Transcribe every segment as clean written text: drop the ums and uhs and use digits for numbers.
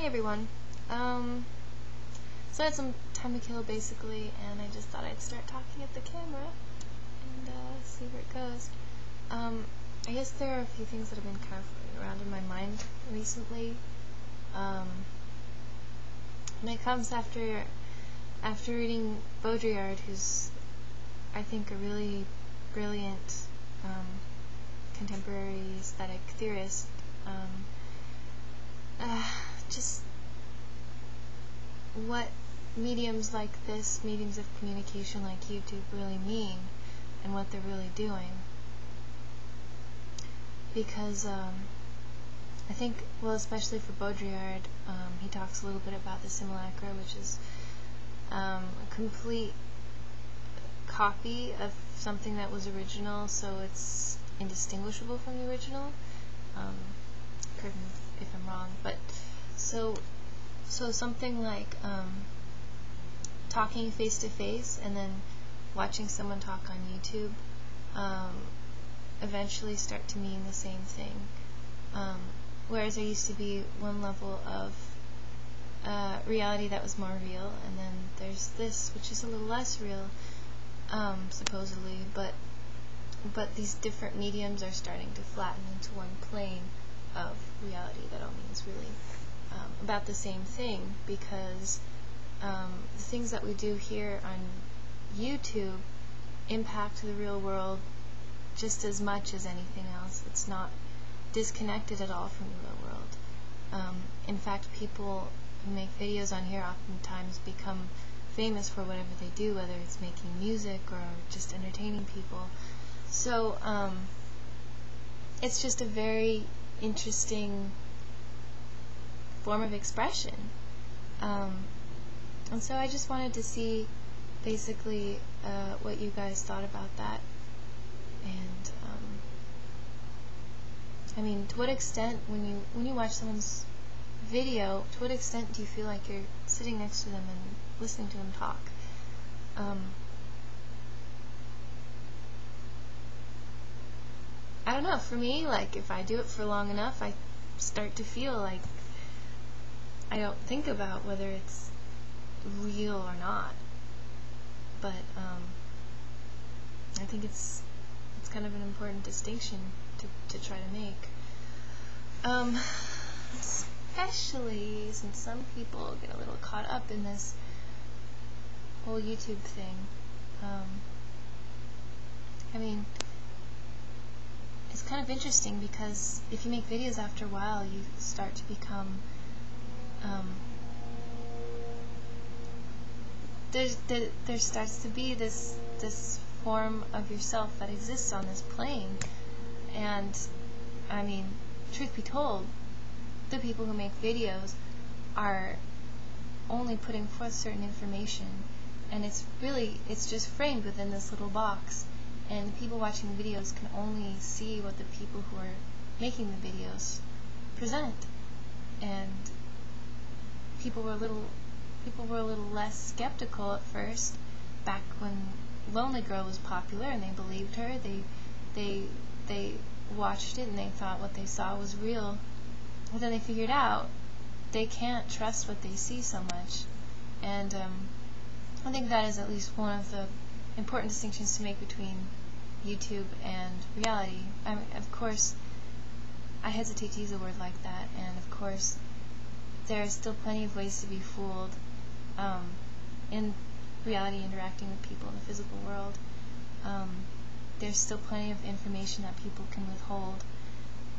Hey everyone. So I had some time to kill basically, and I just thought I'd start talking at the camera and see where it goes. I guess there are a few things that have been kind of floating around in my mind recently. And it comes after reading Beaudrillard, who's I think a really brilliant contemporary aesthetic theorist. Just what mediums like this, mediums of communication like YouTube, really mean, and what they're really doing. Because I think, well, especially for Beaudrillard, he talks a little bit about the simulacrum, which is a complete copy of something that was original, so it's indistinguishable from the original. Correct me if I'm wrong, but so something like talking face to face and then watching someone talk on YouTube eventually start to mean the same thing. Whereas there used to be one level of reality that was more real, and then there's this, which is a little less real, supposedly, but these different mediums are starting to flatten into one plane of reality that all means really about the same thing, because the things that we do here on YouTube impact the real world just as much as anything else. It's not disconnected at all from the real world. In fact, people who make videos on here oftentimes become famous for whatever they do, whether it's making music or just entertaining people. So it's just a very interesting form of expression. And so I just wanted to see basically what you guys thought about that. And I mean, to what extent, when you watch someone's video, to what extent do you feel like you're sitting next to them and listening to them talk? I don't know, for me, like, if I do it for long enough, I start to feel like I don't think about whether it's real or not. But I think it's kind of an important distinction to try to make. Especially since some people get a little caught up in this whole YouTube thing. I mean, it's kind of interesting because if you make videos after a while, you start to become there starts to be this form of yourself that exists on this plane. And I mean, truth be told, the people who make videos are only putting forth certain information, and it's just framed within this little box, and the people watching the videos can only see what the people who are making the videos present. And people were a little less skeptical at first, back when Lonely Girl was popular, and they believed her. They watched it and they thought what they saw was real. But then they figured out they can't trust what they see so much. And I think that is at least one of the important distinctions to make between YouTube and reality. I mean, of course, I hesitate to use a word like that, and of course there are still plenty of ways to be fooled in reality, interacting with people in the physical world. There's still plenty of information that people can withhold,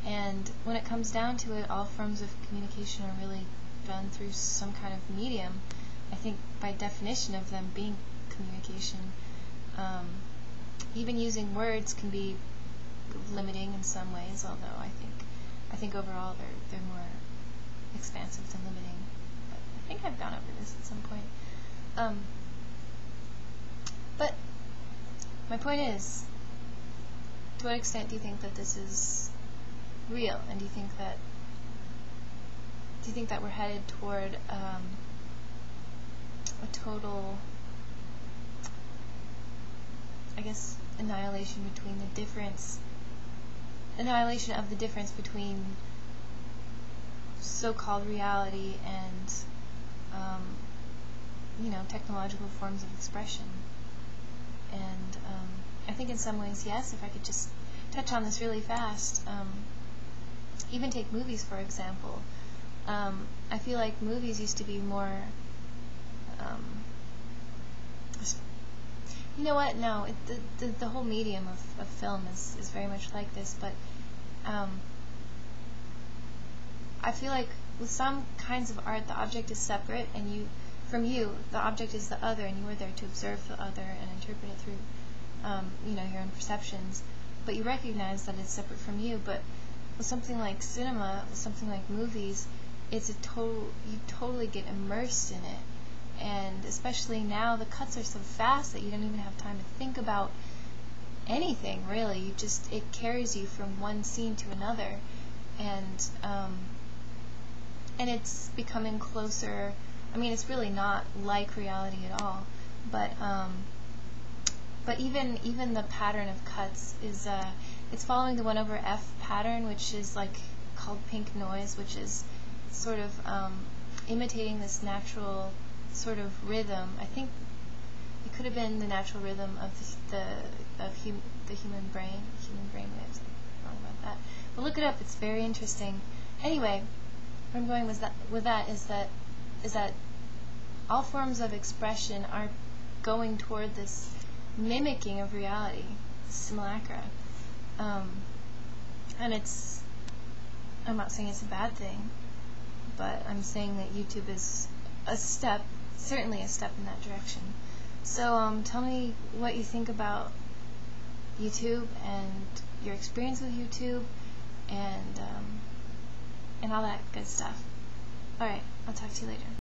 and when it comes down to it, all forms of communication are really done through some kind of medium. I think by definition of them being communication, even using words can be limiting in some ways, although I think overall they're more expansive than limiting. But I think I've gone over this at some point. But my point is, to what extent do you think that this is real, and do you think that we're headed toward a total, I guess, annihilation of the difference between so-called reality and technological forms of expression. And I think in some ways, yes, if I could just touch on this really fast, even take movies for example. I feel like movies used to be more, you know what, no, the whole medium of film is very much like this, but I feel like with some kinds of art, the object is separate, and from you, the object is the other, and you are there to observe the other and interpret it through, your own perceptions. But you recognize that it's separate from you. But with something like cinema, with something like movies, you totally get immersed in it. And especially now, the cuts are so fast that you don't even have time to think about anything, really. It carries you from one scene to another. And it's becoming closer. I mean, it's really not like reality at all, but even the pattern of cuts is it's following the 1/f pattern, which is called pink noise, which is sort of imitating this natural sort of rhythm. I think it could have been the natural rhythm of the human brain waves. I'm wrong about that, but look it up. It's very interesting. Anyway, where I'm going with that is that all forms of expression are going toward this mimicking of reality, simulacra. And I'm not saying it's a bad thing, but I'm saying that YouTube is certainly a step in that direction. So tell me what you think about YouTube and your experience with YouTube and all that good stuff. Alright, I'll talk to you later.